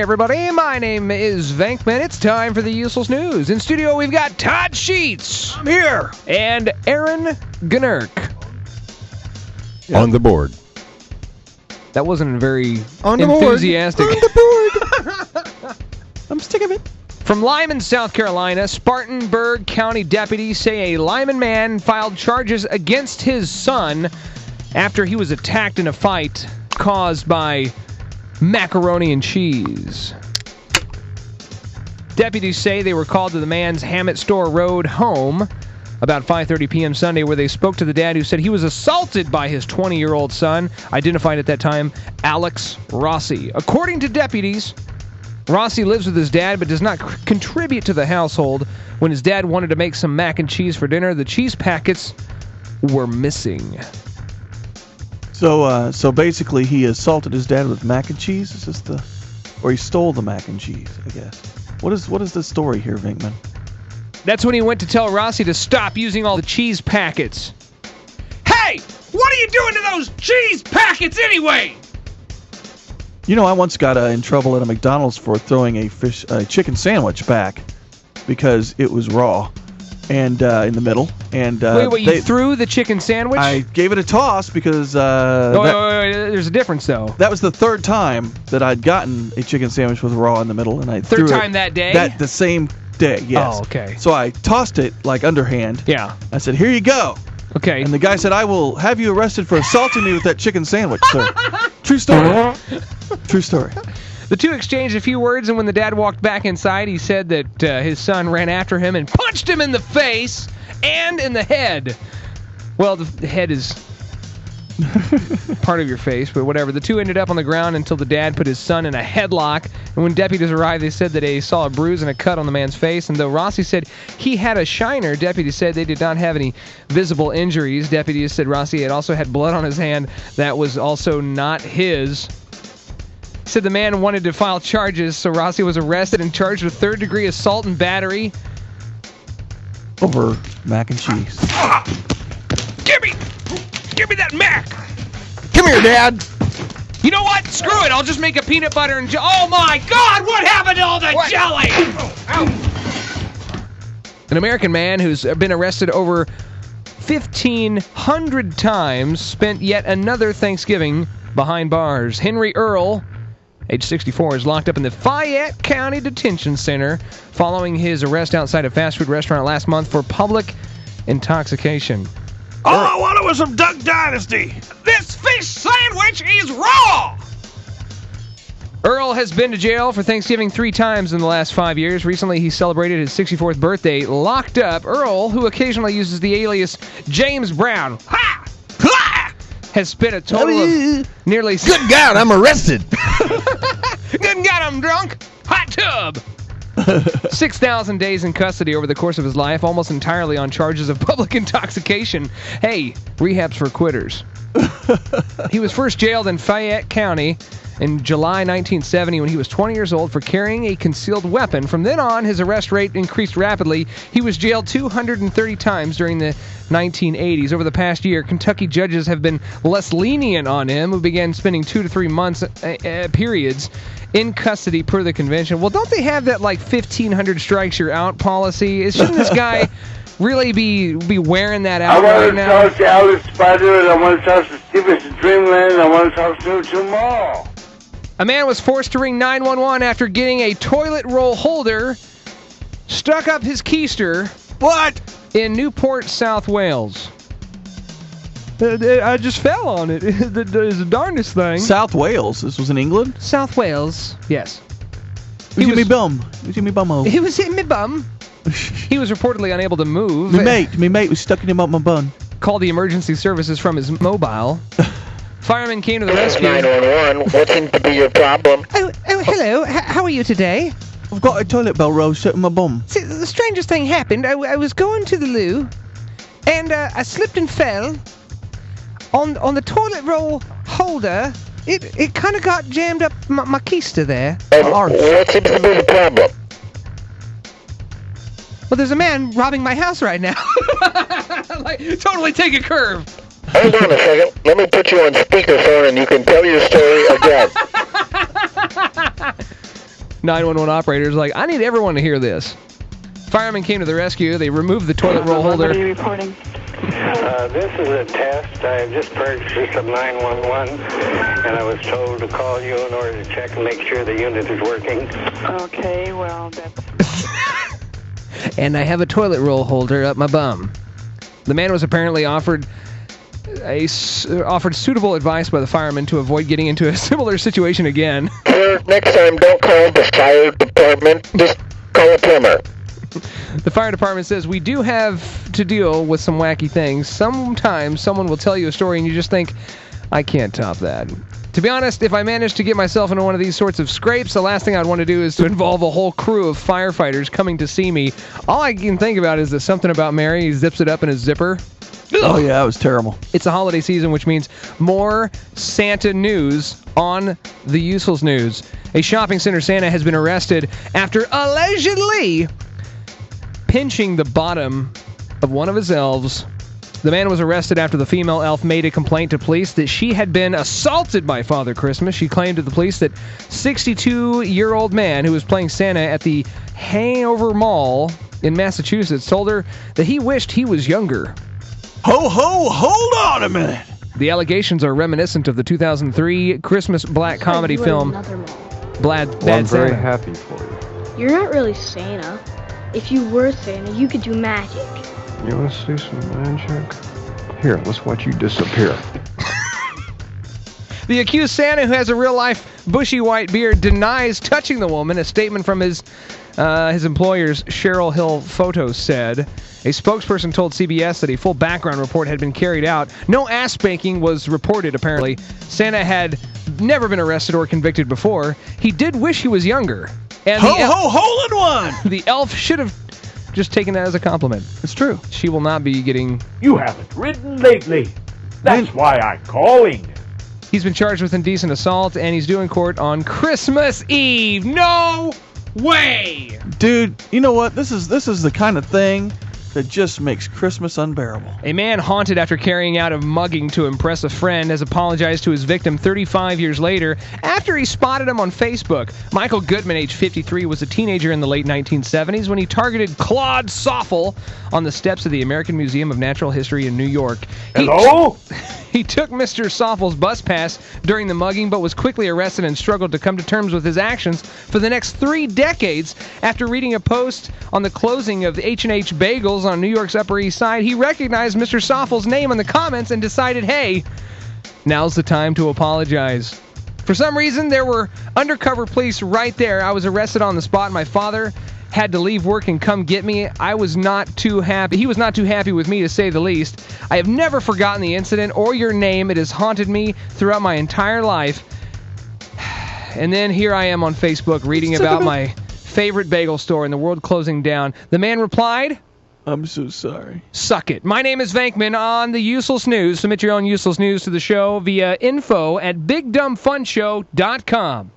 everybody. My name is Venkman. It's time for the Useless News. In studio, we've got Todd Sheets. I'm here. And Aaron Gnerk. Yep. On the board. That wasn't very on enthusiastic. On the board. I'm sick of it. From Lyman, South Carolina, Spartanburg County deputies say a Lyman man filed charges against his son after he was attacked in a fight caused by macaroni and cheese. Deputies say they were called to the man's Hammett Store Road home about 5:30 p.m. Sunday, where they spoke to the dad, who said he was assaulted by his 20-year-old son, identified at that time Alex Rossi. According to deputies, Rossi lives with his dad but does not contribute to the household. When his dad wanted to make some mac and cheese for dinner, the cheese packets were missing. So basically he assaulted his dad with mac and cheese? Is this or he stole the mac and cheese, I guess. What is the story here, Venkman? That's when he went to tell Rossi to stop using all the cheese packets. Hey! What are you doing to those cheese packets anyway? You know, I once got in trouble at a McDonald's for throwing a chicken sandwich back because it was raw and in the middle. And wait, you threw the chicken sandwich? I gave it a toss because... wait, there's a difference, though. That was the third time that I'd gotten a chicken sandwich with raw in the middle, and I threw it. Third time that day? The same day, yes. Oh, okay. So I tossed it like underhand. Yeah. I said, "Here you go." Okay. And the guy said, "I will have you arrested for assaulting me with that chicken sandwich, sir." True story. True story. The two exchanged a few words, and when the dad walked back inside, he said that his son ran after him and punched him in the face and in the head. Well, the head is part of your face, but whatever. The two ended up on the ground until the dad put his son in a headlock, and when deputies arrived, they said that they saw a bruise and a cut on the man's face, and though Rossi said he had a shiner, deputies said they did not have any visible injuries. Deputies said Rossi had also had blood on his hand that was also not his. Said the man wanted to file charges, so Rossi was arrested and charged with third-degree assault and battery. Over mac and cheese. Give me that mac! Come here, Dad! You know what? Screw it. I'll just make a peanut butter and oh my God! What happened to all the jelly? An American man who's been arrested over 1,500 times spent yet another Thanksgiving behind bars. Henry Earl, age 64, is locked up in the Fayette County Detention Center following his arrest outside a fast food restaurant last month for public intoxication. All I wanted was some Duck Dynasty. This fish sandwich is raw! Earl has been to jail for Thanksgiving 3 times in the last 5 years. Recently, he celebrated his 64th birthday locked up. Earl, who occasionally uses the alias James Brown, has spent a total of nearly... Good God, I'm arrested! Good God, I'm drunk! Hot tub! 6,000 days in custody over the course of his life, almost entirely on charges of public intoxication. Hey, rehab's for quitters. He was first jailed in Fayette County in July 1970 when he was 20 years old for carrying a concealed weapon. From then on, his arrest rate increased rapidly. He was jailed 230 times during the 1980s. Over the past year, Kentucky judges have been less lenient on him, who began spending 2 to 3 months periods in custody per the convention. Well, don't they have that, 1,500 strikes you're out policy? Shouldn't this guy really be wearing that out right now? I want to talk to Alice Spider, and I want to talk to Stevenson Dreamland, and I want to talk to tomorrow. A man was forced to ring 911 after getting a toilet roll holder stuck up his keister. What? In Newport, South Wales. I just fell on it. It's the darndest thing. South Wales. This was in England? South Wales, yes. It was me bum. It was me bum. He was hitting me bum. He was reportedly unable to move. Me mate was stuck in him up my bun. Called the emergency services from his mobile. Firemen came to the rescue. 911, what seems to be your problem? Oh, hello. How are you today? I've got a toilet bowl roll stuck in my bum. See, the strangest thing happened. I was going to the loo, and I slipped and fell. On the toilet roll holder, it kind of got jammed up my keister there. What seems to be the problem? Well, there's a man robbing my house right now. Totally take a curve. Hold on a second. Let me put you on speakerphone and you can tell your story again. 911 operator's like, I need everyone to hear this. Firemen came to the rescue. They removed the toilet roll holder. What are you reporting? This is a test. I just purchased some 911, and I was told to call you in order to check and make sure the unit is working. Okay, well, that's... And I have a toilet roll holder up my bum. The man was apparently offered suitable advice by the firemen to avoid getting into a similar situation again. Next time, don't call the fire department. Just call a plumber. The fire department says, we do have to deal with some wacky things. Sometimes someone will tell you a story and you just think, I can't top that. To be honest, if I managed to get myself into one of these sorts of scrapes, the last thing I'd want to do is to involve a whole crew of firefighters coming to see me. All I can think about is that something about Mary. He zips it up in his zipper. Oh, yeah, that was terrible. It's a holiday season, which means more Santa news on the Useless News. A shopping center Santa has been arrested after allegedly pinching the bottom of one of his elves. The man was arrested after the female elf made a complaint to police that she had been assaulted by Father Christmas. She claimed to the police that 62-year-old man who was playing Santa at the Hanover Mall in Massachusetts told her that he wished he was younger. Ho, ho, hold on a minute. The allegations are reminiscent of the 2003 Christmas black comedy film Bad I'm very Santa. happy for you. You're not really Santa. If you were Santa, you could do magic. You want to see some magic? Here, let's watch you disappear. The accused Santa, who has a real-life bushy white beard, denies touching the woman. A statement from his employer's Cheryl Hill Photos said. A spokesperson told CBS that a full background report had been carried out. No ass spanking was reported, apparently. Santa had never been arrested or convicted before. He did wish he was younger. And hole in one! The elf should have just taken that as a compliment. It's true. She will not be getting... You haven't ridden lately. That's why I'm calling. He's been charged with indecent assault, and he's due in court on Christmas Eve. No way! Dude, you know what? This is the kind of thing that just makes Christmas unbearable. A man haunted after carrying out a mugging to impress a friend has apologized to his victim 35 years later after he spotted him on Facebook. Michael Goodman, age 53, was a teenager in the late 1970s when he targeted Claude Soffel on the steps of the American Museum of Natural History in New York. Hello? He took Mr. Soffel's bus pass during the mugging, but was quickly arrested and struggled to come to terms with his actions for the next 3 decades. After reading a post on the closing of H&H Bagels on New York's Upper East Side, he recognized Mr. Soffel's name in the comments and decided, hey, now's the time to apologize. For some reason, there were undercover police right there. I was arrested on the spot. My father had to leave work and come get me. I was not too happy. He was not too happy with me, to say the least. I have never forgotten the incident or your name. It has haunted me throughout my entire life. And then here I am on Facebook reading about my favorite bagel store and the world closing down. The man replied, I'm so sorry. Suck it. My name is Venkman on the Useless News. Submit your own useless news to the show via info@BigDumbFunShow.com.